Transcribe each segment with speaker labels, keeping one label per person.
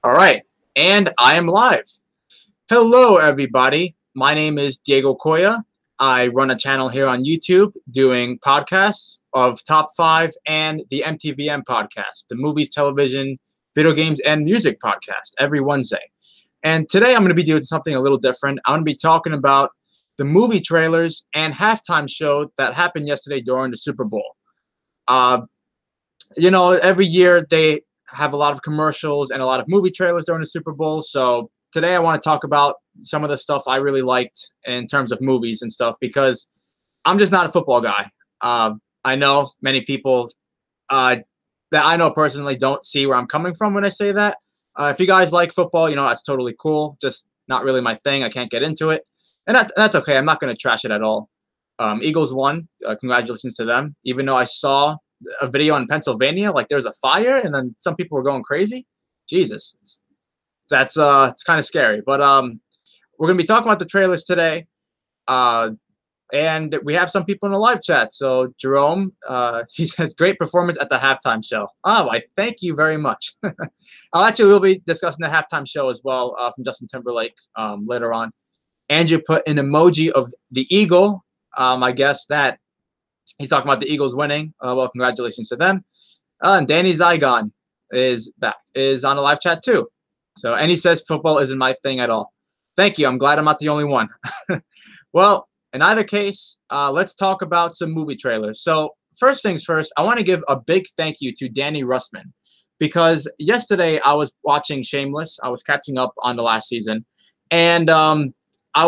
Speaker 1: All right, and I am live. Hello, everybody. My name is Diego Coya. I run a channel here on YouTube doing podcasts of Top 5 and the MTVM podcast, the movies, television, video games, and music podcast every Wednesday. And today I'm going to be doing something a little different. I'm going to be talking about the movie trailers and halftime show that happened yesterday during the Super Bowl. Uh, every year they have a lot of commercials and a lot of movie trailers during the Super Bowl. So today I want to talk about some of the stuff I really liked in terms of movies and stuff because I'm just not a football guy. I know many people that I know personally don't see where I'm coming from when I say that. If you guys like football, that's totally cool. Just not really my thing. I can't get into it. And that's okay. I'm not going to trash it at all. Eagles won. Congratulations to them. Even though I saw a video in Pennsylvania, like there's a fire, and then some people were going crazy. Jesus, it's kind of scary. But we're gonna be talking about the trailers today, and we have some people in the live chat. So Jerome, he says great performance at the halftime show. Oh, I thank you very much. We'll be discussing the halftime show as well from Justin Timberlake later on. Andrew put an emoji of the eagle. I guess that he's talking about the Eagles winning. Well, congratulations to them. And Danny Zygon is on the live chat too. So, and he says football isn't my thing at all. Thank you. I'm glad I'm not the only one. Well, in either case, let's talk about some movie trailers. So, first things first, I want to give a big thank you to Danny Russman because yesterday I was watching Shameless. I was catching up on the last season, and when I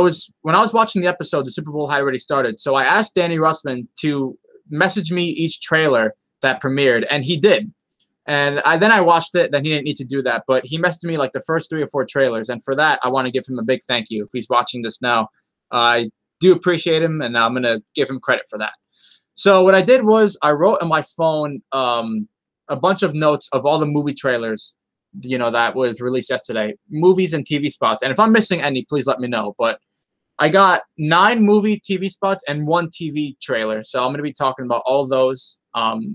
Speaker 1: was watching the episode, the Super Bowl had already started. So I asked Danny Russman to message me each trailer that premiered, and he did. And then I watched it. Then he didn't need to do that, but he messaged me like the first 3 or 4 trailers, and for that, I want to give him a big thank you. If he's watching this now, I do appreciate him, and I'm gonna give him credit for that. So what I did was I wrote on my phone a bunch of notes of all the movie trailers that was released yesterday, movies and TV spots. And if I'm missing any, please let me know. But I got 9 movie TV spots and 1 TV trailer. So I'm going to be talking about all those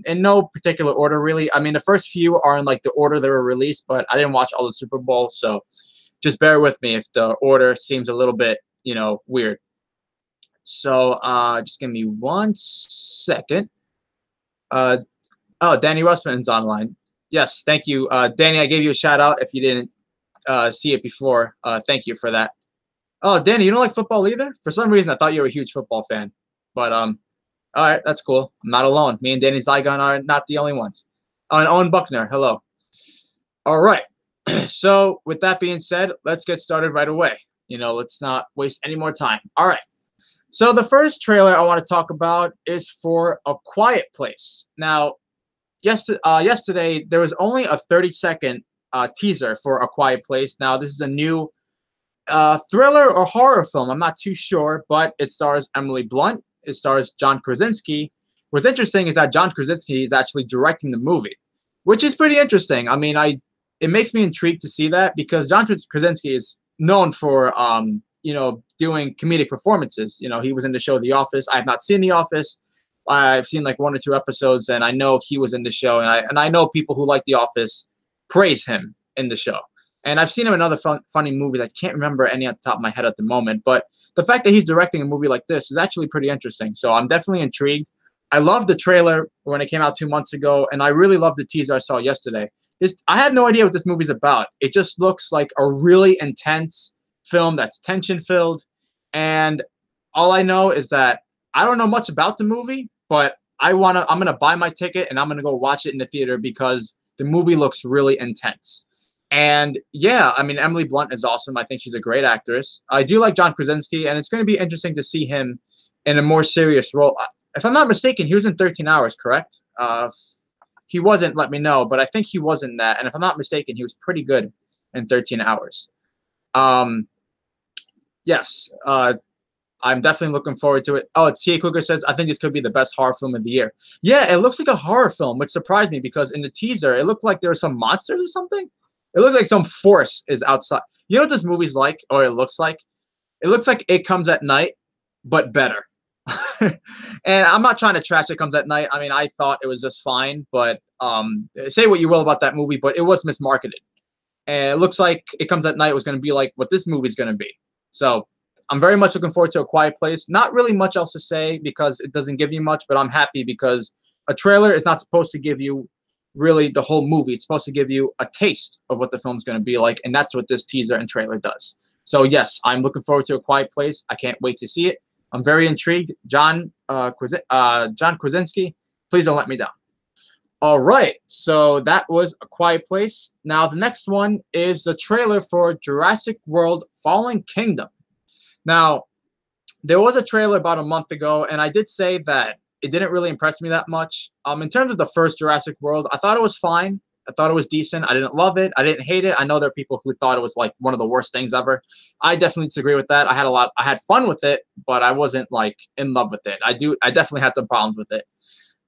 Speaker 1: in no particular order, really. I mean, the first few are in like the order they were released, but I didn't watch all the Super Bowl. So just bear with me if the order seems a little bit, weird. So just give me 1 second. Oh, Danny Russman's online. Yes, thank you. Danny, I gave you a shout out if you didn't see it before. Thank you for that. Oh, Danny, you don't like football either? For some reason, I thought you were a huge football fan. But, all right, that's cool. I'm not alone. Me and Danny Zygon are not the only ones. Oh, and Owen Buckner, hello. All right. So, with that being said, let's get started right away. Let's not waste any more time. All right. So, the first trailer I want to talk about is for A Quiet Place. Now, yesterday, there was only a 30-second teaser for A Quiet Place. Now, this is a new thriller or horror film. I'm not too sure, but it stars Emily Blunt. It stars John Krasinski. What's interesting is that John Krasinski is actually directing the movie, which is pretty interesting. I mean, it makes me intrigued to see that because John Krasinski is known for doing comedic performances. He was in the show The Office. I have not seen The Office. I've seen like 1 or 2 episodes, and I know he was in the show, and I know people who like The Office praise him in the show. And I've seen him in other funny movies. I can't remember any at the top of my head at the moment, but the fact that he's directing a movie like this is actually pretty interesting. So I'm definitely intrigued. I loved the trailer when it came out 2 months ago, and I really loved the teaser I saw yesterday. I have no idea what this movie's about. It just looks like a really intense film that's tension-filled, and all I know is that I don't know much about the movie, but I'm gonna buy my ticket and I'm gonna go watch it in the theater because the movie looks really intense. And yeah, I mean, Emily Blunt is awesome. I think she's a great actress. I do like John Krasinski, and it's going to be interesting to see him in a more serious role. If I'm not mistaken, he was in 13 Hours, correct? He wasn't, let me know, but I think he was in that. And if I'm not mistaken, he was pretty good in 13 Hours. Yes, I'm definitely looking forward to it. Oh, Tia Cougar says, I think this could be the best horror film of the year. Yeah, it looks like a horror film, which surprised me because in the teaser, it looked like there were some monsters or something. It looks like some force is outside. You know what this movie's like, or it looks like? It looks like It Comes at Night, but better. And I'm not trying to trash It Comes at Night. I mean, I thought it was just fine, but say what you will about that movie, but it was mismarketed. and it looks like It Comes at Night was going to be like what this movie is going to be. So I'm very much looking forward to A Quiet Place. Not really much else to say because it doesn't give you much, but I'm happy because a trailer is not supposed to give you really the whole movie. It's supposed to give you a taste of what the film's going to be like, and that's what this teaser and trailer does. So yes, I'm looking forward to A Quiet Place. I can't wait to see it. I'm very intrigued. John Krasinski, please don't let me down. All right, so that was A Quiet Place. Now the next one is the trailer for Jurassic World Fallen Kingdom. Now, there was a trailer about a month ago, and I did say that it didn't really impress me that much. In terms of the first Jurassic World, I thought it was fine. I thought it was decent. I didn't love it. I didn't hate it. I know there are people who thought it was like one of the worst things ever. I definitely disagree with that. I had fun with it, but I wasn't like in love with it. I definitely had some problems with it.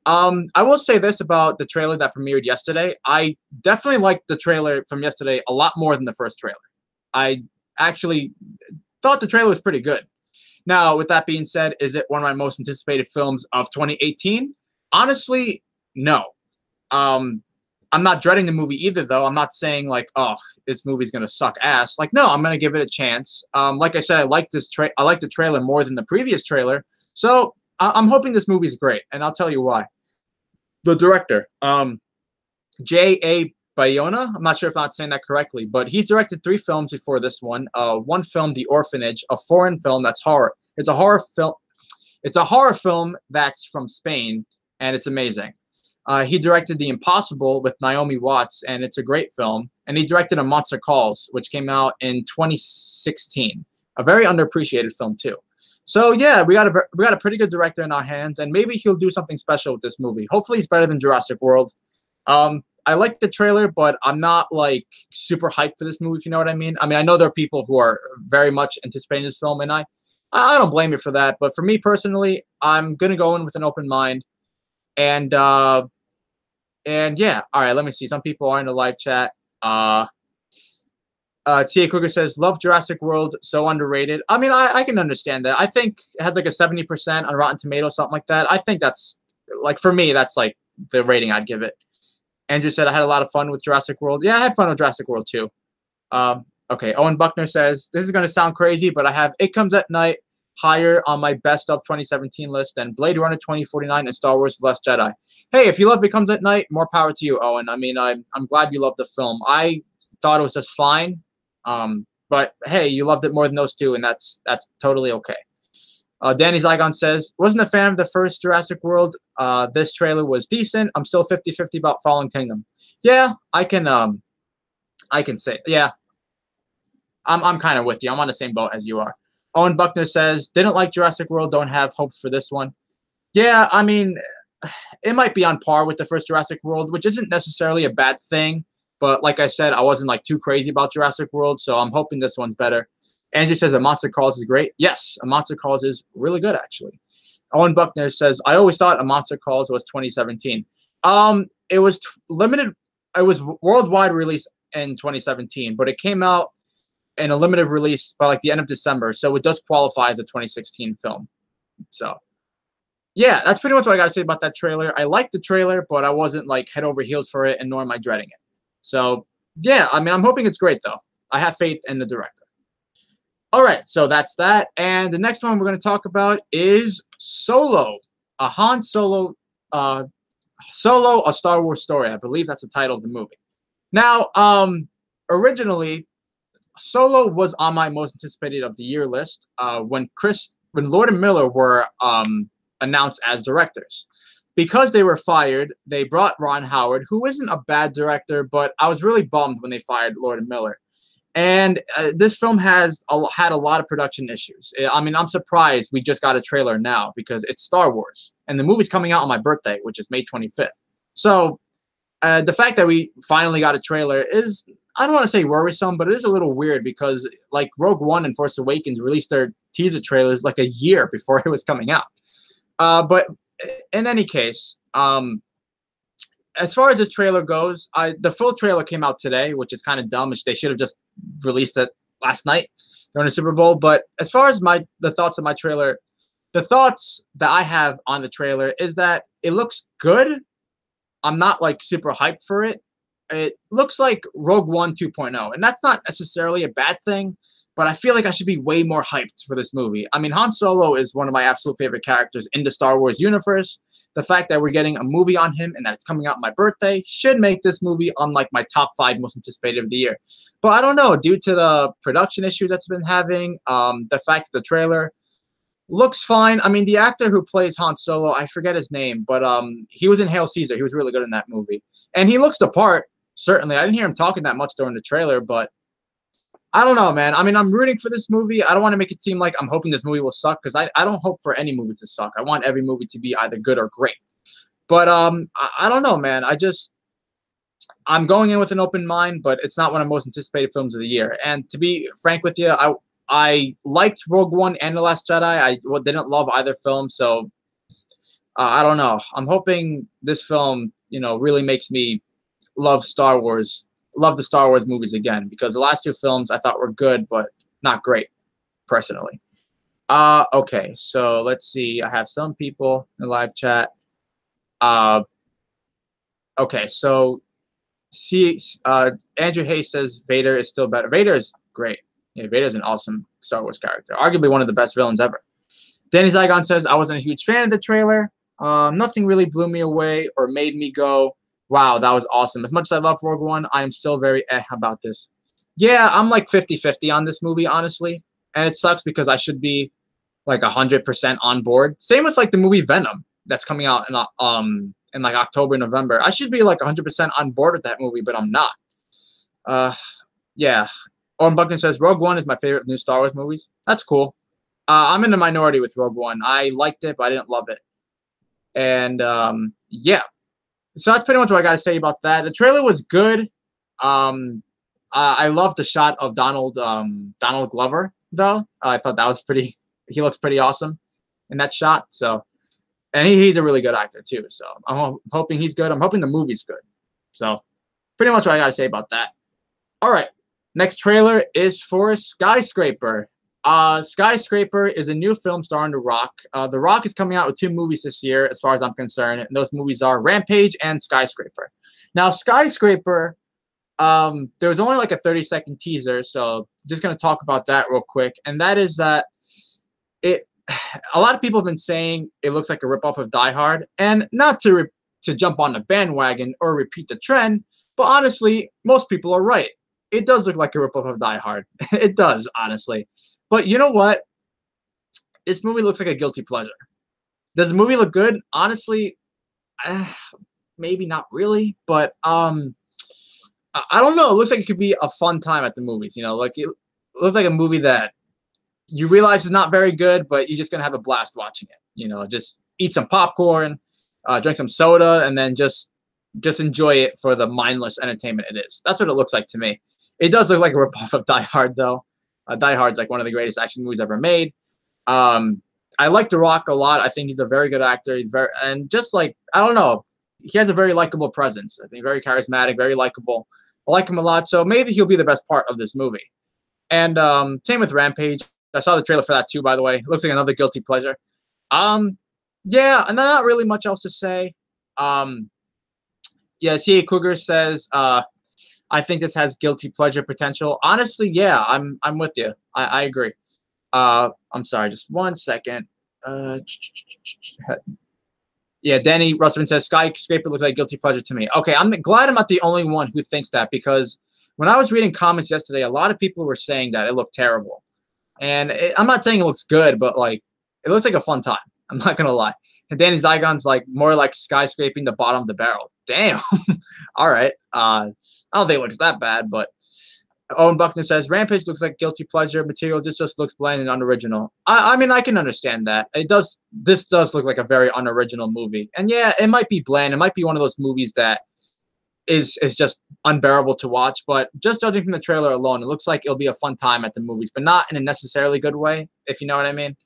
Speaker 1: I will say this about the trailer that premiered yesterday. I definitely liked the trailer from yesterday a lot more than the first trailer. I actually thought the trailer was pretty good. Now, with that being said, is it one of my most anticipated films of 2018? Honestly, no. I'm not dreading the movie either, though. I'm not saying like, oh, this movie's gonna suck ass. Like, no, I'm gonna give it a chance. Like I said, I like the trailer more than the previous trailer, so I'm hoping this movie's great, and I'll tell you why. The director, J.A. Bayona. I'm not sure if I'm not saying that correctly, but he's directed 3 films before this one. One film, The Orphanage, a foreign film that's horror. It's a horror film. It's a horror film that's from Spain, and it's amazing. He directed The Impossible with Naomi Watts, and it's a great film. And he directed A Monster Calls, which came out in 2016. A very underappreciated film too. So yeah, we got a pretty good director in our hands, and maybe he'll do something special with this movie. Hopefully, it's better than Jurassic World. I like the trailer, but I'm not like super hyped for this movie, if you know what I mean. I mean, I know there are people who are very much anticipating this film, and I don't blame you for that. But for me personally, I'm gonna go in with an open mind, and yeah. All right, let me see. Some people are in the live chat. Tia Cougar says, love Jurassic World, so underrated. I mean, I can understand that. I think it has like a 70% on Rotten Tomatoes, something like that. I think that's, like, for me, that's like the rating I'd give it. Andrew said, I had a lot of fun with Jurassic World. Yeah, I had fun with Jurassic World too. Okay, Owen Buckner says, this is going to sound crazy, but I have It Comes at Night higher on my best of 2017 list than Blade Runner 2049 and Star Wars The Last Jedi. Hey, if you love It Comes at Night, more power to you, Owen. I mean, I'm glad you loved the film. I thought it was just fine. But hey, you loved it more than those two, and that's totally okay. Danny Zygon says, wasn't a fan of the first Jurassic World. This trailer was decent. I'm still 50-50 about Fallen Kingdom. Yeah, I can say, yeah. I'm kind of with you. I'm on the same boat as you are. Owen Buckner says, didn't like Jurassic World, don't have hopes for this one. Yeah, I mean, it might be on par with the first Jurassic World, which isn't necessarily a bad thing. But like I said, I wasn't like too crazy about Jurassic World, so I'm hoping this one's better. Andrew says A Monster Calls is great. Yes, A Monster Calls is really good, actually. Owen Buckner says, I always thought A Monster Calls was 2017. It was limited. It was worldwide release in 2017, but it came out in a limited release by like the end of December, so it does qualify as a 2016 film. So yeah, that's pretty much what I got to say about that trailer. I liked the trailer, but I wasn't like head over heels for it, and nor am I dreading it. So yeah, I mean, I'm hoping it's great though. I have faith in the director. All right, so that's that. And the next one we're going to talk about is Solo, a Han Solo, Solo, a Star Wars story. I believe that's the title of the movie. Now, originally, Solo was on my most anticipated of the year list when Lord and Miller were announced as directors. Because they were fired, they brought Ron Howard, who isn't a bad director, but I was really bummed when they fired Lord and Miller. And this film has had a lot of production issues. I mean, I'm surprised we just got a trailer now because it's Star Wars. And the movie's coming out on my birthday, which is May 25th. So the fact that we finally got a trailer is, I don't want to say worrisome, but it is a little weird because like Rogue One and Force Awakens released their teaser trailers like a year before it was coming out. But in any case, as far as this trailer goes, the full trailer came out today, which is kind of dumb. They should have just released it last night during the Super Bowl. But as far as the thoughts of my trailer, the thoughts that I have on the trailer is that it looks good. I'm not like super hyped for it. it looks like Rogue One 2.0, and that's not necessarily a bad thing, but I feel like I should be way more hyped for this movie. I mean, Han Solo is one of my absolute favorite characters in the Star Wars universe. The fact that we're getting a movie on him and that it's coming out on my birthday should make this movie on like my top 5 most anticipated of the year. But I don't know, due to the production issues that's been having, the fact that the trailer looks fine. I mean, the actor who plays Han Solo, I forget his name, but he was in Hail Caesar. He was really good in that movie. And he looks the part, certainly. I didn't hear him talking that much during the trailer, but I don't know, man. I mean, I'm rooting for this movie. I don't want to make it seem like I'm hoping this movie will suck, because I don't hope for any movie to suck. I want every movie to be either good or great. But I don't know, man. I'm going in with an open mind, but it's not one of the most anticipated films of the year. And to be frank with you, I liked Rogue One and The Last Jedi. I didn't love either film, so I don't know. I'm hoping this film, really makes me love Star Wars, love the Star Wars movies again, because the last 2 films I thought were good, but not great, personally. Okay, so let's see. I have some people in the live chat. Okay, so Andrew Hayes says Vader is still better. Vader is great. Yeah, Vader's an awesome Star Wars character, arguably one of the best villains ever. Danny Zygon says, I wasn't a huge fan of the trailer. Nothing really blew me away or made me go, wow, that was awesome. As much as I love Rogue One, I am still very about this. Yeah, I'm like 50-50 on this movie, honestly. And it sucks because I should be like 100% on board. Same with like the movie Venom that's coming out in like October, November. I should be like 100% on board with that movie, but I'm not. Yeah. Owen Buckner says, Rogue One is my favorite new Star Wars movies. That's cool. I'm in the minority with Rogue One. I liked it, but I didn't love it. And, yeah. So that's pretty much what I got to say about that. The trailer was good. I loved the shot of Donald Glover, though. I thought that was pretty – he looks pretty awesome in that shot. So, and he's a really good actor, too. So I'm hoping he's good. I'm hoping the movie's good. So pretty much what I got to say about that. All right. Next trailer is for Skyscraper. Skyscraper is a new film starring The Rock. The Rock is coming out with 2 movies this year, as far as I'm concerned. And those movies are Rampage and Skyscraper. Now, Skyscraper, there was only like a 30-second teaser, so just going to talk about that real quick. And that is that a lot of people have been saying it looks like a ripoff of Die Hard. And not to jump on the bandwagon or repeat the trend, but honestly, most people are right. It does look like a ripoff of Die Hard. It does, honestly. But you know what? This movie looks like a guilty pleasure. Does the movie look good? Honestly, maybe not really. But I don't know. It looks like it could be a fun time at the movies. Like it looks like a movie that you realize is not very good, but you're just gonna have a blast watching it. Just eat some popcorn, drink some soda, and then just enjoy it for the mindless entertainment it is. That's what it looks like to me. It does look like a ripoff of Die Hard, though. Die Hard's like one of the greatest action movies ever made. I like The Rock a lot. I think he's a very good actor. And just like, I don't know, he has a very likable presence. I think very charismatic, very likable. I like him a lot, so maybe he'll be the best part of this movie. And same with Rampage. I saw the trailer for that too, by the way. It looks like another guilty pleasure. Yeah, and not really much else to say. Yeah, C.A. Cougar says, I think this has guilty pleasure potential. Honestly, yeah, I'm with you. I agree. I'm sorry, just 1 second. Yeah, Danny Russellman says Skyscraper looks like guilty pleasure to me. Okay, I'm glad I'm not the only one who thinks that, because when I was reading comments yesterday, a lot of people were saying that it looked terrible. And I'm not saying it looks good, but like it looks like a fun time. I'm not gonna lie. And Danny Zygon's like more like skyscraping the bottom of the barrel. Damn. All right. I don't think it looks that bad, but Owen Buckner says Rampage looks like guilty pleasure material. This just looks bland and unoriginal. I mean, I can understand that. This does look like a very unoriginal movie. And yeah, it might be bland. It might be one of those movies that is just unbearable to watch. But just judging from the trailer alone, it looks like it'll be a fun time at the movies, but not in a necessarily good way, if you know what I mean.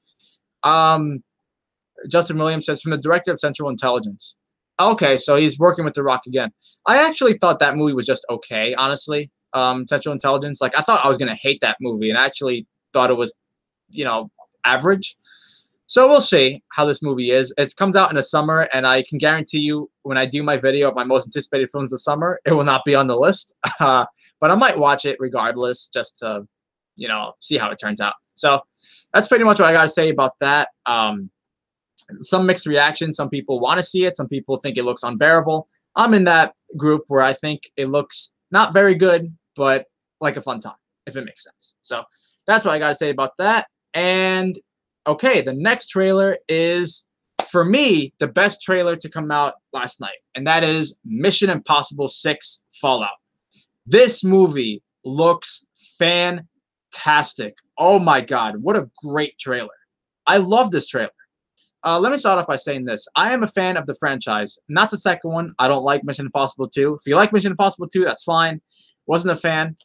Speaker 1: Justin Williams says, from the director of Central Intelligence. Okay, so he's working with The Rock again. I actually thought that movie was just okay, honestly. Central Intelligence. Like, I thought I was going to hate that movie, and I actually thought it was, average. So we'll see how this movie is. It comes out in the summer, and I can guarantee you, when I do my video of my most anticipated films this summer, it will not be on the list. But I might watch it regardless, just to, see how it turns out. So that's pretty much what I got to say about that. Some mixed reactions. Some people want to see it. Some people think it looks unbearable. I'm in that group where I think it looks not very good, but like a fun time, if it makes sense. So that's what I got to say about that. And okay, the next trailer is, for me, the best trailer to come out last night, and that is Mission Impossible 6 Fallout. This movie looks fantastic. Oh my God, what a great trailer. I love this trailer. Let me start off by saying this. I am a fan of the franchise, not the second one. I don't like Mission Impossible 2. If you like Mission Impossible 2, that's fine. Wasn't a fan.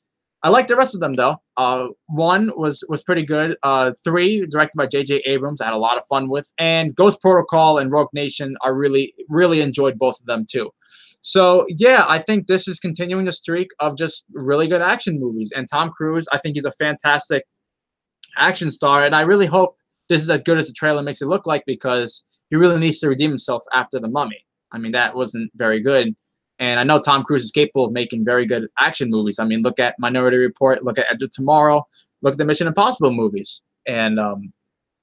Speaker 1: I like the rest of them, though. 1 was pretty good. 3, directed by J.J. Abrams, I had a lot of fun with. And Ghost Protocol and Rogue Nation, I really, really enjoyed both of them, too. So, yeah, I think this is continuing a streak of just really good action movies. And Tom Cruise, I think he's a fantastic action star. And I really hope this is as good as the trailer makes it look like, because he really needs to redeem himself after The Mummy. I mean, that wasn't very good. And I know Tom Cruise is capable of making very good action movies. I mean, look at Minority Report, look at Edge of Tomorrow, look at the Mission Impossible movies, and The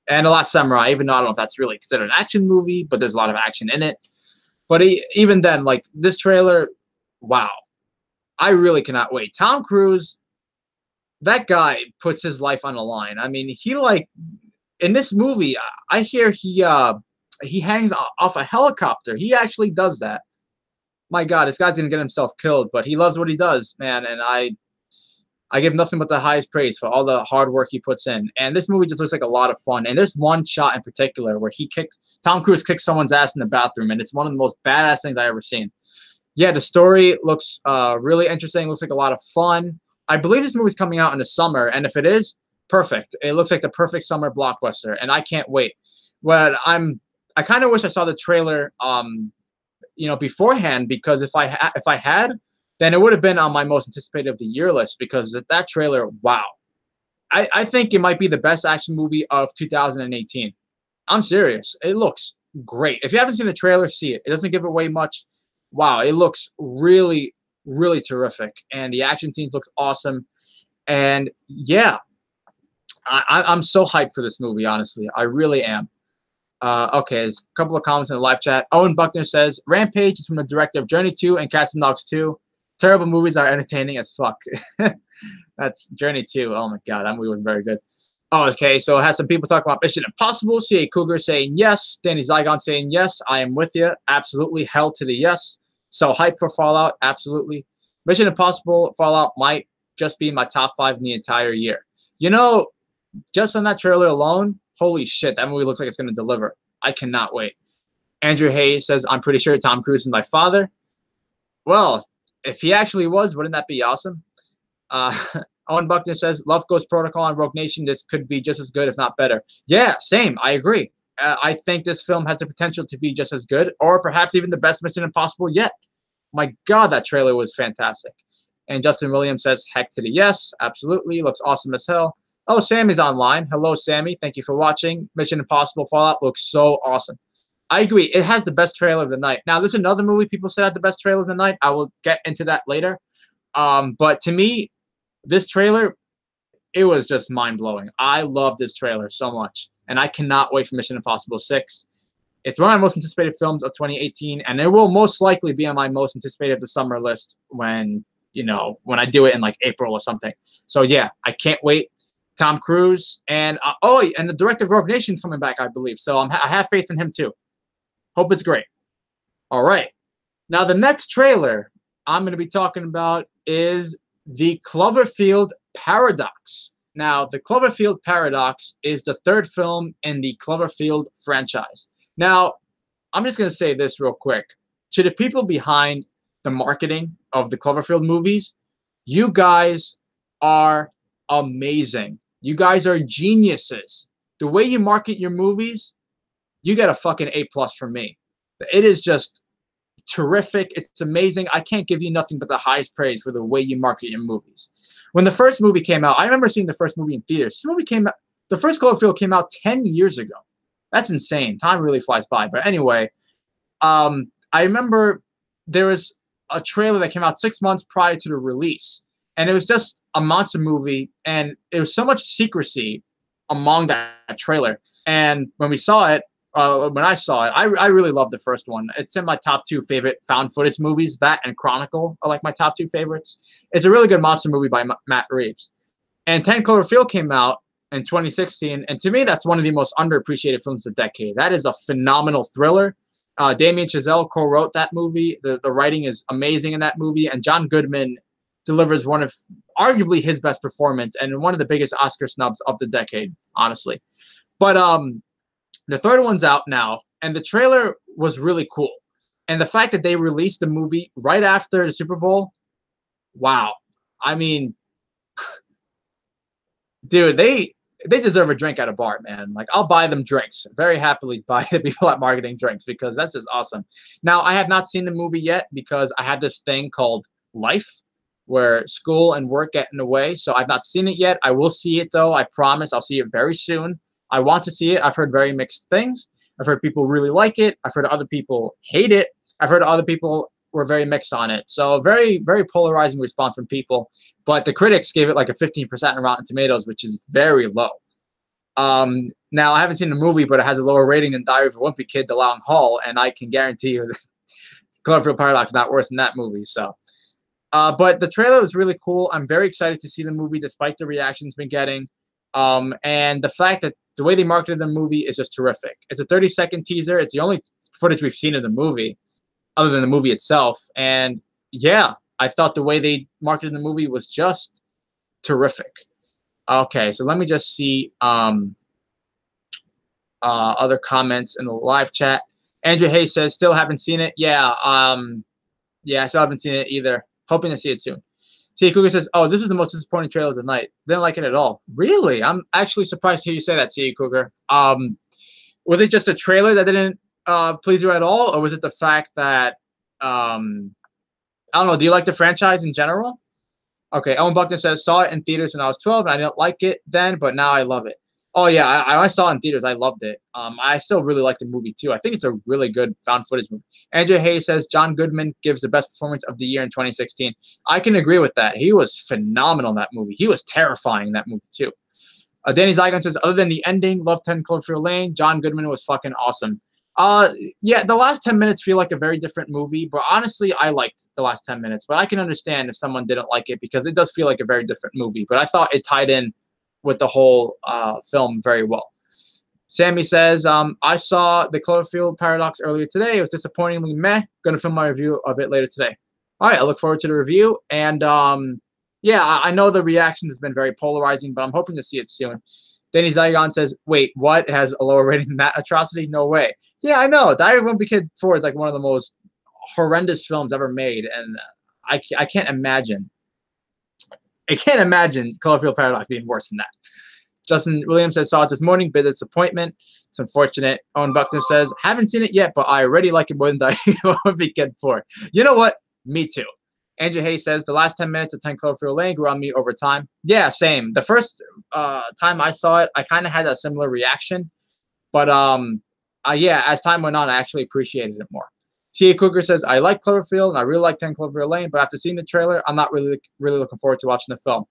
Speaker 1: Last Samurai. Even though I don't know if that's really considered an action movie, but there's a lot of action in it. But even then, like, this trailer, wow, I really cannot wait. Tom Cruise, that guy puts his life on the line. I mean, in this movie, I hear he hangs off a helicopter. He actually does that. My God, this guy's gonna get himself killed, but he loves what he does, man. And I give nothing but the highest praise for all the hard work he puts in. And this movie just looks like a lot of fun. And there's one shot in particular where Tom Cruise kicks someone's ass in the bathroom, and it's one of the most badass things I ever seen. Yeah, the story looks really interesting. Looks like a lot of fun. I believe this movie's coming out in the summer, and if it is, perfect. It looks like the perfect summer blockbuster, and I can't wait. But I kind of wish I saw the trailer beforehand, because if I had, then it would have been on my most anticipated of the year list, because that trailer, wow. I think it might be the best action movie of 2018. I'm serious. It looks great. If you haven't seen the trailer, see it. It doesn't give away much. Wow, it looks really, really terrific. And the action scenes looks awesome. And yeah, I'm so hyped for this movie, honestly. I really am. Okay, there's a couple of comments in the live chat. Owen Buckner says, Rampage is from the director of Journey 2 and Cats and Dogs 2. Terrible movies are entertaining as fuck. That's Journey 2. Oh my God, that movie was very good. Oh, okay, so it has some people talking about Mission Impossible. C.A. Cougar saying yes. Danny Zygon saying yes. I am with you. Absolutely. Hell to the yes. So hype for Fallout. Absolutely. Mission Impossible Fallout might just be my top 5 in the entire year. Just on that trailer alone, holy shit, that movie looks like it's going to deliver. I cannot wait. Andrew Hayes says, I'm pretty sure Tom Cruise is my father. Well, if he actually was, wouldn't that be awesome? Owen Buckner says, love Ghost Protocol and Rogue Nation. This could be just as good, if not better. Yeah, same. I agree. I think this film has the potential to be just as good, or perhaps even the best Mission Impossible yet. My God, that trailer was fantastic. And Justin Williams says, heck to the yes. Absolutely. Looks awesome as hell. Oh, Sammy's online. Hello, Sammy. Thank you for watching. Mission Impossible Fallout looks so awesome. I agree. It has the best trailer of the night. Now, there's another movie people said had the best trailer of the night. I will get into that later. But to me, this trailer, it was just mind-blowing. I love this trailer so much. And I cannot wait for Mission Impossible 6. It's one of my most anticipated films of 2018. And it will most likely be on my most anticipated of the summer list when I do it in like April or something. So, yeah, I can't wait. Tom Cruise, and and the director of Rogue Nation's coming back, I believe. So I have faith in him too. Hope it's great. All right. Now the next trailer I'm going to be talking about is the Cloverfield Paradox. Now the Cloverfield Paradox is the 3rd film in the Cloverfield franchise. Now I'm just going to say this real quick. To the people behind the marketing of the Cloverfield movies, you guys are amazing. You guys are geniuses. The way you market your movies, you get a fucking A+ from me. It is just terrific. It's amazing. I can't give you nothing but the highest praise for the way you market your movies. When the first movie came out, I remember seeing the first movie in theaters. The first Cloverfield came out 10 years ago. That's insane. Time really flies by. But anyway, I remember there was a trailer that came out 6 months prior to the release, and it was just a monster movie, and there was so much secrecy among that trailer. And when we saw it, when I saw it, I really loved the first one. It's in my top 2 favorite found footage movies. That and Chronicle are like my top 2 favorites. It's a really good monster movie by Matt Reeves. And 10 Cloverfield came out in 2016, and to me, that's one of the most underappreciated films of the decade. That is a phenomenal thriller. Damien Chazelle co-wrote that movie. The writing is amazing in that movie, and John Goodman delivers one of arguably his best performance and one of the biggest Oscar snubs of the decade, honestly. But the third one's out now, and the trailer was really cool. And the fact that they released the movie right after the Super Bowl, wow. I mean, dude, they deserve a drink at a bar, man. Like, I'll buy them drinks. Very happily buy the people at marketing drinks because that's just awesome. Now, I have not seen the movie yet because I have this thing called life where school and work get in the way. So I've not seen it yet. I will see it, though. I promise I'll see it very soon. I want to see it. I've heard very mixed things. I've heard people really like it. I've heard other people hate it. I've heard other people were very mixed on it. So very, very polarizing response from people. But the critics gave it like a 15% on Rotten Tomatoes, which is very low. Now, I haven't seen the movie, but it has a lower rating than Diary of a Wimpy Kid, The Long Haul, and I can guarantee you that Cloverfield Paradox is not worse than that movie. So, but the trailer is really cool. I'm very excited to see the movie, despite the reactions been getting. And the fact that the way they marketed the movie is just terrific. It's a 30-second teaser. It's the only footage we've seen of the movie, other than the movie itself. And yeah, I thought the way they marketed the movie was just terrific. Okay, so let me just see other comments in the live chat. Andrew Hayes says, still haven't seen it. Yeah, yeah, I still haven't seen it either. Hoping to see it soon. C. Cougar says, oh, this is the most disappointing trailer of the night. Didn't like it at all. Really? I'm actually surprised to hear you say that, C. Cougar. Was it just a trailer that didn't please you at all? Or was it the fact that, I don't know, do you like the franchise in general? Okay, Owen Buckner says, saw it in theaters when I was 12, and I didn't like it then, but now I love it. Oh, yeah, I saw it in theaters. I loved it. I still really like the movie, too. I think it's a really good found footage movie. Andrew Hayes says, John Goodman gives the best performance of the year in 2016. I can agree with that. He was phenomenal in that movie. He was terrifying in that movie, too. Danny Zygon says, other than the ending, love 10 Cloverfield Lane, John Goodman was fucking awesome. Yeah, the last 10 minutes feel like a very different movie, but honestly, I liked the last 10 minutes. But I can understand if someone didn't like it because it does feel like a very different movie. But I thought it tied in with the whole film very well. Sammy says, I saw the Cloverfield Paradox earlier today. It was disappointingly meh. Going to film my review of it later today. All right, I look forward to the review. And yeah, I know the reaction has been very polarizing, but I'm hoping to see it soon. Danny Zygon says, wait, what? It has a lower rating than that atrocity? No way. Yeah, I know. Diary of a Wimpy Kid 4 is like one of the most horrendous films ever made. And I can't imagine. I can't imagine Cloverfield Paradox being worse than that. Justin Williams says, saw it this morning, bit of disappointment. It's unfortunate. Owen Buckner says, haven't seen it yet, but I already like it more than Diary of a Wimpy Kid 4. You know what? Me too. Andrew Hayes says, the last 10 minutes of 10 Cloverfield Lane grew on me over time. Yeah, same. The first time I saw it, I kind of had a similar reaction. But yeah, as time went on, I actually appreciated it more. Tia Cougar says, I like Cloverfield, and I really like 10 Cloverfield Lane, but after seeing the trailer, I'm not really looking forward to watching the film.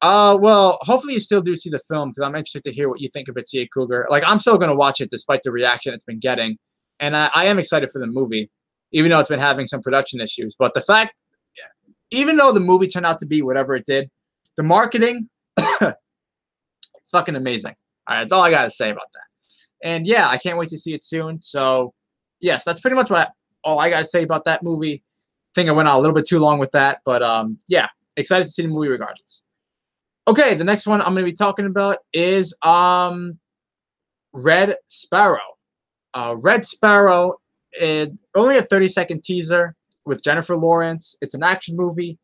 Speaker 1: Well, hopefully you still do see the film, because I'm interested to hear what you think of it, Tia Cougar. Like, I'm still going to watch it despite the reaction it's been getting. And I am excited for the movie, even though it's been having some production issues. But the fact, even though the movie turned out to be whatever it did, the marketing, it's fucking amazing. All right, that's all I got to say about that. And yeah, I can't wait to see it soon. So yes, that's pretty much all I got to say about that movie. I think I went on a little bit too long with that, but yeah, excited to see the movie regardless. Okay, the next one I'm going to be talking about is Red Sparrow. Red Sparrow is only a 30-second teaser with Jennifer Lawrence. It's an action movie.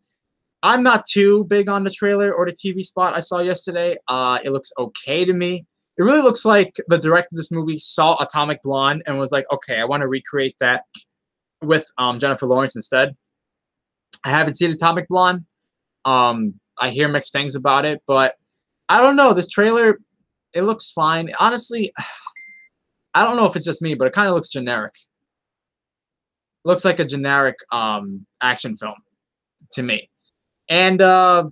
Speaker 1: I'm not too big on the trailer or the TV spot I saw yesterday. It looks okay to me. It really looks like the director of this movie saw Atomic Blonde and was like, okay, I want to recreate that with Jennifer Lawrence instead. I haven't seen Atomic Blonde. I hear mixed things about it, but I don't know. This trailer, it looks fine. Honestly, I don't know if it's just me, but it kind of looks generic. Looks like a generic action film to me. And I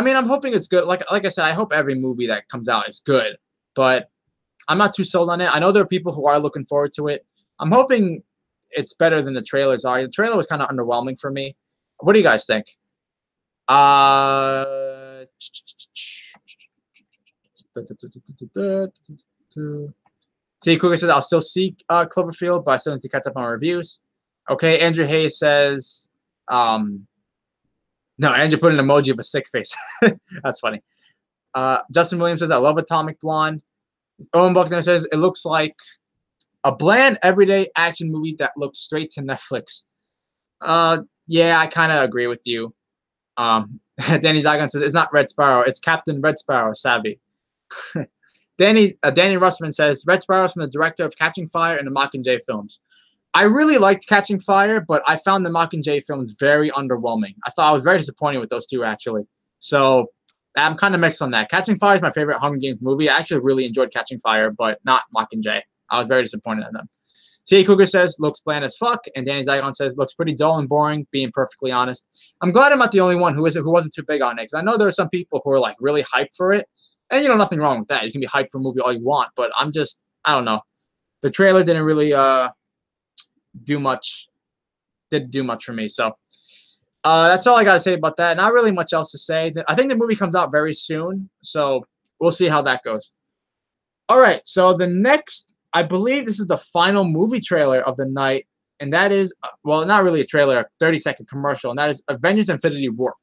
Speaker 1: mean, I'm hoping it's good. Like I said, I hope every movie that comes out is good, but I'm not too sold on it. I know there are people who are looking forward to it. I'm hoping it's better than the trailers are. The trailer was kind of underwhelming for me. What do you guys think? See, Cougar says, I'll still see Cloverfield, but I still need to catch up on reviews. Okay, Andrew Hayes says, no, Andrew put an emoji of a sick face. That's funny. Justin Williams says, I love Atomic Blonde. Owen Buckner says, it looks like a bland, everyday action movie that looks straight to Netflix. Yeah, I kind of agree with you. Danny Dagon says, it's not Red Sparrow. It's Captain Red Sparrow, Savvy. Danny Russman says, Red Sparrow is from the director of Catching Fire and the Mockingjay films. I really liked Catching Fire, but I found the Mockingjay films very underwhelming. I was very disappointed with those two, actually. So I'm kind of mixed on that. Catching Fire is my favorite Hunger Games movie. I actually really enjoyed Catching Fire, but not Mockingjay. I was very disappointed in them. T.A. Cougar says, looks bland as fuck. And Danny Zygon says, looks pretty dull and boring, being perfectly honest. I'm glad I'm not the only one who wasn't too big on it, because I know there are some people who are like really hyped for it. And, nothing wrong with that. You can be hyped for a movie all you want, but I don't know. The trailer didn't really do much for me. So that's all I got to say about that. Not really much else to say. I think the movie comes out very soon, so we'll see how that goes. All right, so the next, I believe this is the final movie trailer of the night, and that is, well, not really a trailer, a 30-second commercial, and that is Avengers Infinity War.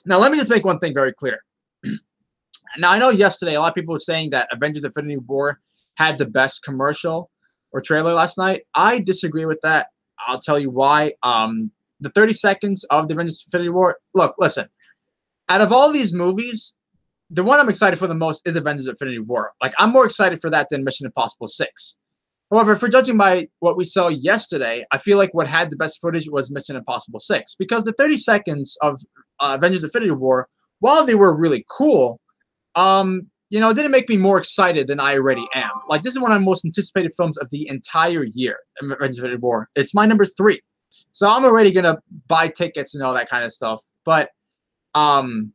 Speaker 1: Now, let me just make one thing very clear. Now, I know yesterday a lot of people were saying that Avengers Infinity War had the best commercial or trailer last night. I disagree with that. I'll tell you why. The 30 seconds of the Avengers Infinity War, look, listen. Out of all these movies, the one I'm excited for the most is Avengers Infinity War. Like, I'm more excited for that than Mission Impossible 6. However, if we're judging by what we saw yesterday, I feel like what had the best footage was Mission Impossible 6. Because the 30 seconds of Avengers Infinity War, while they were really cool, it didn't make me more excited than I already am. Like, this is one of the most anticipated films of the entire year, Avengers Infinity War. It's my number 3. So I'm already going to buy tickets and all that kind of stuff. But the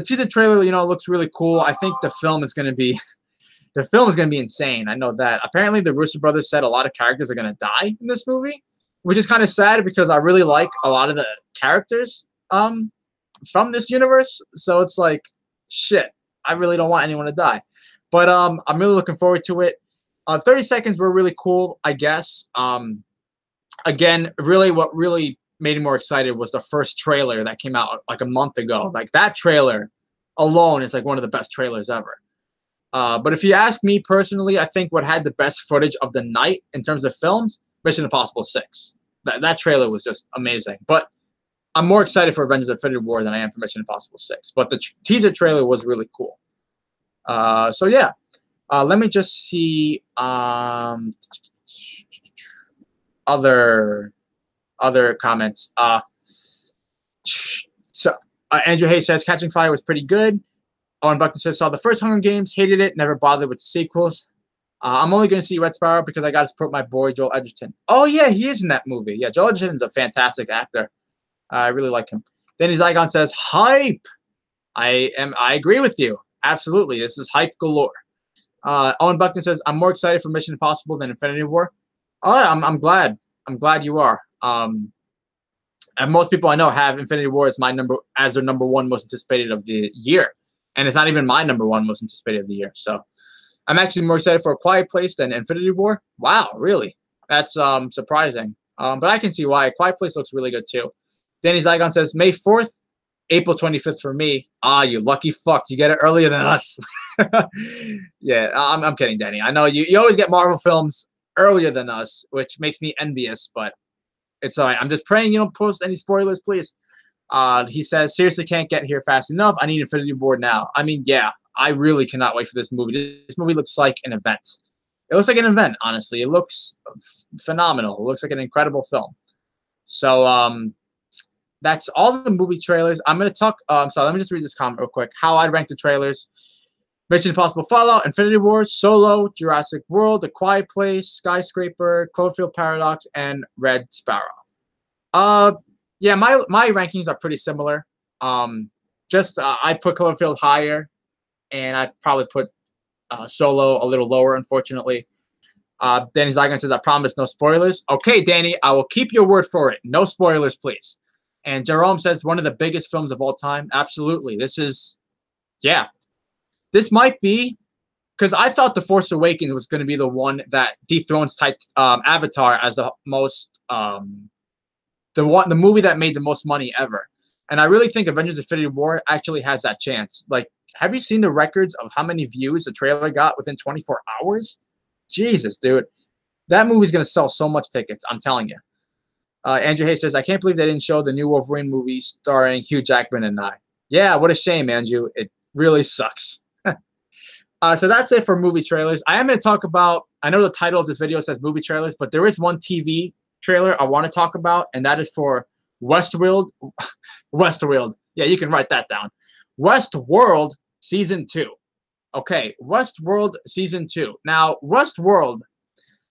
Speaker 1: teaser trailer, looks really cool. I think the film is going to be insane. I know that. Apparently, the Russo brothers said a lot of characters are going to die in this movie, which is kind of sad because I really like a lot of the characters from this universe. So it's like, shit, I really don't want anyone to die. But I'm really looking forward to it. 30 seconds were really cool, I guess. Again, really what really made me more excited was the first trailer that came out like a month ago. Like, that trailer alone is like one of the best trailers ever. But if you ask me personally, I think what had the best footage of the night in terms of films, Mission Impossible 6. That trailer was just amazing. But I'm more excited for Avengers Infinity War than I am for Mission Impossible 6. But the teaser trailer was really cool. So yeah, let me just see other comments. So Andrew Hayes says Catching Fire was pretty good. Owen Buckner says saw the first Hunger Games, hated it, never bothered with the sequels. I'm only going to see Red Sparrow because I got to support my boy Joel Edgerton. Oh yeah, he is in that movie. Yeah, Joel Edgerton's a fantastic actor. I really like him. Danny Zygon says hype. I agree with you. Absolutely, this is hype galore. Owen Buckner says I'm more excited for Mission Impossible than Infinity War. Oh, I'm glad. I'm glad you are. And most people I know have Infinity War as their number 1 most anticipated of the year, and it's not even my number 1 most anticipated of the year. So I'm actually more excited for A Quiet Place than Infinity War. Wow, really? That's surprising. But I can see why. A Quiet Place looks really good too. Danny Zygon says May 4th, April 25th for me. Ah, you lucky fuck. You get it earlier than us. Yeah, I'm kidding, Danny. I know you always get Marvel films earlier than us, which makes me envious, but it's all right. I'm just praying you don't post any spoilers, please. He says, seriously can't get here fast enough. I need Infinity War now. I mean, yeah, I really cannot wait for this movie. This movie looks like an event. It looks like an event, honestly. It looks phenomenal. It looks like an incredible film. So that's all the movie trailers. I'm going to talk. Sorry, let me just read this comment real quick. How I'd rank the trailers. Mission Impossible Fallout, Infinity Wars, Solo, Jurassic World, A Quiet Place, Skyscraper, Cloverfield Paradox, and Red Sparrow. Yeah, my rankings are pretty similar. I put Cloverfield higher, and I probably put Solo a little lower, unfortunately. Danny Zygon says, I promise no spoilers. Okay, Danny, I will keep your word for it. No spoilers, please. And Jerome says, one of the biggest films of all time. Absolutely. Yeah. This might be, because I thought The Force Awakens was going to be the one that dethrones Avatar as the most, the movie that made the most money ever. And I really think Avengers Infinity War actually has that chance. Like, have you seen the records of how many views the trailer got within 24 hours? Jesus, dude. That movie's going to sell so much tickets, I'm telling you. Andrew Hayes says, I can't believe they didn't show the new Wolverine movie starring Hugh Jackman and I. Yeah, what a shame, Andrew. It really sucks. So that's it for movie trailers. I am going to talk about, I know the title of this video says movie trailers, but there is one TV trailer I want to talk about, and that is for Westworld. Westworld. Yeah, you can write that down. Westworld Season 2. Okay, Westworld Season 2. Now, Westworld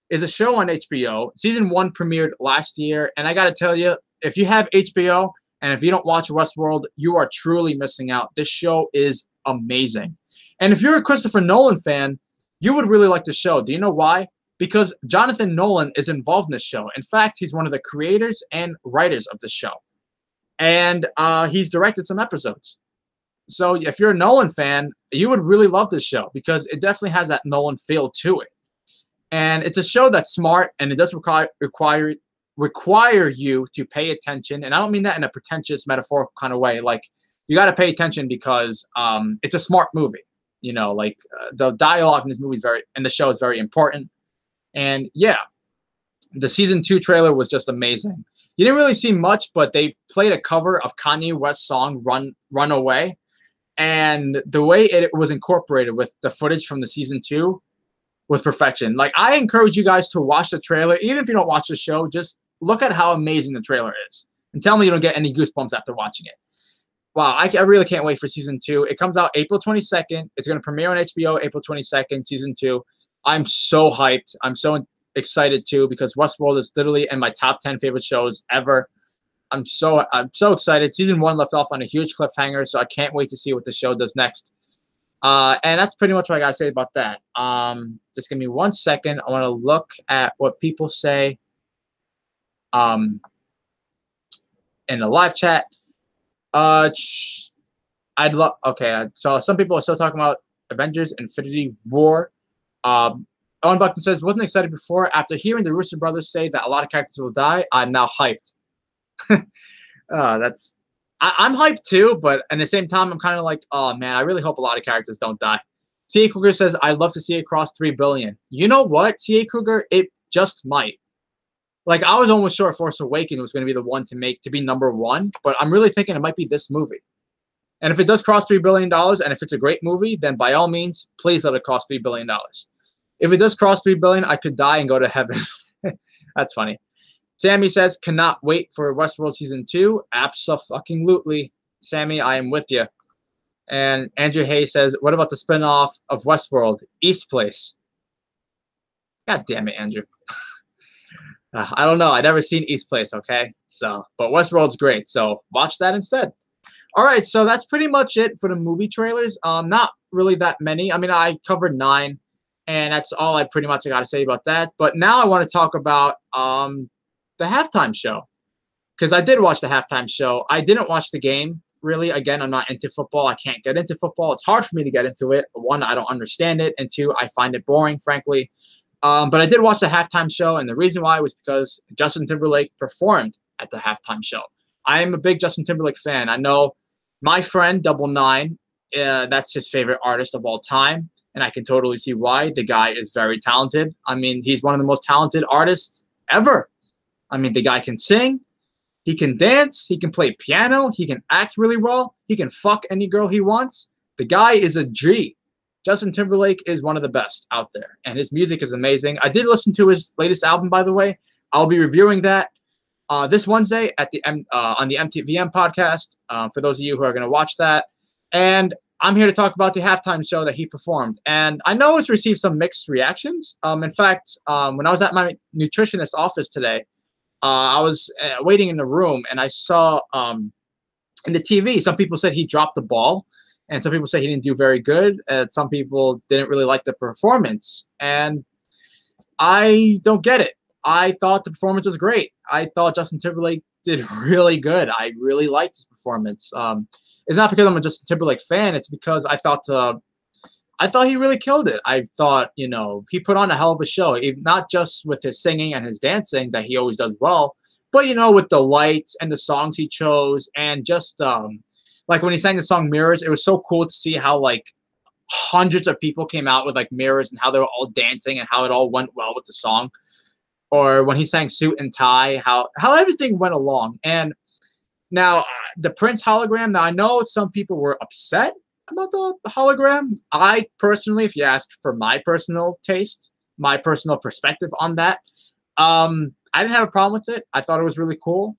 Speaker 1: is a show on HBO. Season 1 premiered last year, and I got to tell you, if you have HBO and if you don't watch Westworld, you are truly missing out. This show is amazing. And if you're a Christopher Nolan fan, you would really like the show. Do you know why? Because Jonathan Nolan is involved in this show. In fact, he's one of the creators and writers of the show. And he's directed some episodes. So if you're a Nolan fan, you would really love this show because it definitely has that Nolan feel to it. And it's a show that's smart, and it does require you to pay attention. And I don't mean that in a pretentious, metaphorical kind of way. Like, you got to pay attention because it's a smart movie. You know, like the dialogue in this movie and the show is very important. And yeah, the Season 2 trailer was just amazing. You didn't really see much, but they played a cover of Kanye West's song Run Away. And the way it was incorporated with the footage from the Season 2 was perfection. Like, I encourage you guys to watch the trailer. Even if you don't watch the show, just look at how amazing the trailer is. And tell me you don't get any goosebumps after watching it. Wow, I really can't wait for Season 2. It comes out April 22nd. It's going to premiere on HBO April 22nd, Season 2. I'm so hyped. I'm so excited, too, because Westworld is literally in my top 10 favorite shows ever. I'm so excited. Season 1 left off on a huge cliffhanger, so I can't wait to see what the show does next. And that's pretty much what I got to say about that. Just give me 1 second. I want to look at what people say in the live chat. Okay, so some people are still talking about Avengers Infinity War. Owen Buckton says, wasn't excited before. After hearing the Russo brothers say that a lot of characters will die, I'm now hyped. I'm hyped too, but at the same time, I'm kind of like, oh man, I really hope a lot of characters don't die. C.A. Kruger says, I'd love to see it cross 3 billion. You know what, C.A. Kruger? It just might. Like, I was almost sure Force Awakens was going to be the one to be #1, but I'm really thinking it might be this movie. And if it does cross $3 billion, and if it's a great movie, then by all means, please let it cost $3 billion. If it does cross $3 billion, I could die and go to heaven. That's funny. Sammy says, cannot wait for Westworld Season 2. Abso-fucking-lutely. Sammy, I am with you. And Andrew Hayes says, what about the spinoff of Westworld, East Place? God damn it, Andrew. I don't know. I've never seen East Place, okay? But Westworld's great, so watch that instead. All right, so that's pretty much it for the movie trailers. Not really that many. I mean, I covered 9, and that's all I pretty much got to say about that. But now I want to talk about the halftime show, because I did watch the halftime show. I didn't watch the game, really. Again, I'm not into football. I can't get into football. It's hard for me to get into it. 1, I don't understand it, and 2, I find it boring, frankly. But I did watch the halftime show, and the reason why was because Justin Timberlake performed at the halftime show. I am a big Justin Timberlake fan. I know my friend, Double Nine, that's his favorite artist of all time, and I can totally see why. The guy is very talented. I mean, he's one of the most talented artists ever. I mean, the guy can sing, he can dance, he can play piano, he can act really well, he can fuck any girl he wants. The guy is a G. Justin Timberlake is one of the best out there, and his music is amazing. I did listen to his latest album, by the way. I'll be reviewing that this Wednesday at on the MTVM podcast, for those of you who are going to watch that. And I'm here to talk about the halftime show that he performed, and I know it's received some mixed reactions. In fact, when I was at my nutritionist office today, I was waiting in the room, and I saw in the TV, some people said he dropped the ball, and some people said he didn't do very good. And some people didn't really like the performance, and I don't get it. I thought the performance was great. I thought Justin Timberlake did really good. I really liked his performance. It's not because I'm a Justin Timberlake fan. It's because I thought he really killed it. I thought, he put on a hell of a show, not just with his singing and his dancing that he always does well, but, with the lights and the songs he chose, and just like when he sang the song Mirrors, it was so cool to see how like hundreds of people came out with like mirrors and how they were all dancing and how it all went well with the song. Or when he sang Suit and Tie, how everything went along. And now the Prince hologram, now I know some people were upset about the hologram. I personally, if you asked for my personal taste, my personal perspective on that, I didn't have a problem with it. I thought it was really cool.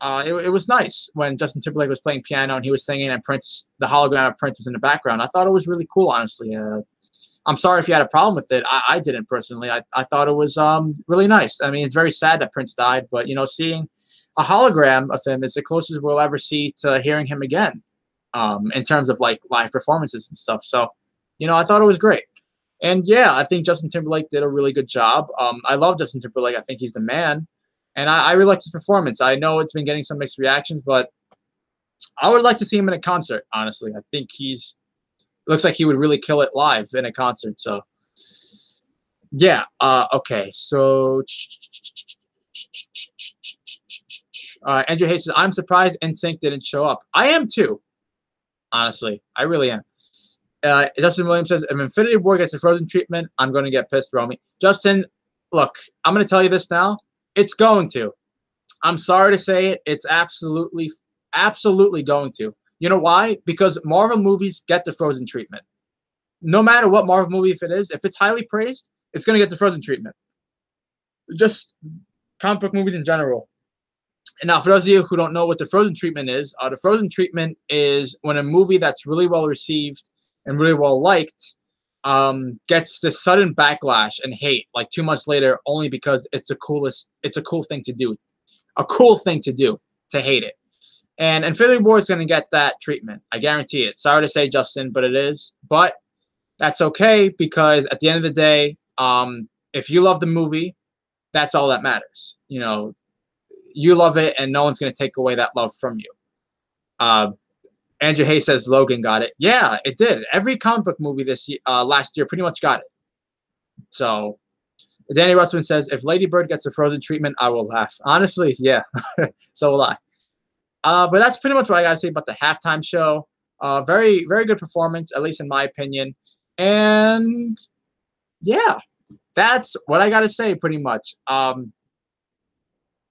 Speaker 1: It was nice when Justin Timberlake was playing piano and he was singing, and the hologram of Prince was in the background. I thought it was really cool, honestly. I'm sorry if you had a problem with it. I didn't personally. I thought it was really nice. I mean, it's very sad that Prince died, but seeing a hologram of him is the closest we'll ever see to hearing him again, in terms of like live performances and stuff. So, I thought it was great. And yeah, I think Justin Timberlake did a really good job. I love Justin Timberlake. I think he's the man. And I really liked his performance. I know it's been getting some mixed reactions, but I would like to see him in a concert, honestly. I think looks like he would really kill it live in a concert. So, yeah. Okay. So, Andrew Hayes says, I'm surprised NSYNC didn't show up. I am too, honestly. I really am. Justin Williams says, if Infinity War gets the Frozen treatment, I'm going to get pissed, Romy. Justin, look, I'm going to tell you this now. It's going to. I'm sorry to say it. It's absolutely going to. You know why? Because Marvel movies get the Frozen treatment. No matter what Marvel movie if it's highly praised, it's going to get the Frozen treatment. Just comic book movies in general. And now, for those of you who don't know what the Frozen treatment is, the Frozen treatment is when a movie that's really well received and really well liked gets this sudden backlash and hate like 2 months later, only because it's a cool thing to do. A cool thing to do, to hate it. And Infinity War is going to get that treatment. I guarantee it. Sorry to say, Justin, but it is. But that's okay, because at the end of the day, if you love the movie, that's all that matters. You love it, and no one's going to take away that love from you. Andrew Hayes says Logan got it. Yeah, it did. Every comic book movie last year pretty much got it. So Danny Russman says, if Lady Bird gets the Frozen treatment, I will laugh. Honestly, yeah. So will I. But that's pretty much what I got to say about the halftime show. Very, very good performance, at least in my opinion. And yeah, that's what I got to say pretty much.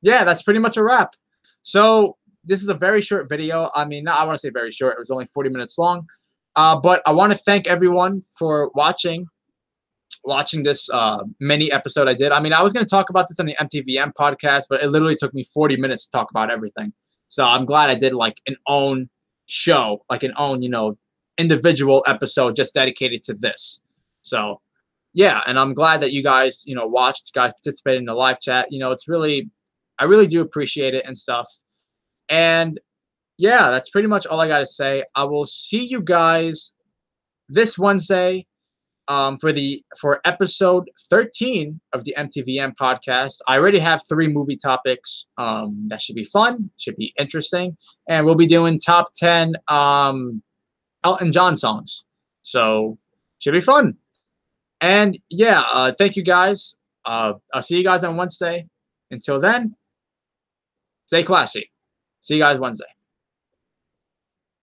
Speaker 1: Yeah, that's pretty much a wrap. So this is a very short video. I mean, I want to say very short. It was only 40 minutes long. But I want to thank everyone for watching this mini episode I did. I mean, I was going to talk about this on the MTVM podcast, but it literally took me 40 minutes to talk about everything. So I'm glad I did like an own show, like an own, individual episode just dedicated to this. So yeah, and I'm glad that you guys, watched, guys participated in the live chat. It's really, I really do appreciate it and stuff. And yeah, that's pretty much all I got to say. I will see you guys this Wednesday for episode 13 of the MTVM podcast. I already have 3 movie topics. That should be fun, should be interesting. And we'll be doing top 10 Elton John songs. So should be fun. And yeah, thank you guys. I'll see you guys on Wednesday. Until then, stay classy. See you guys Wednesday.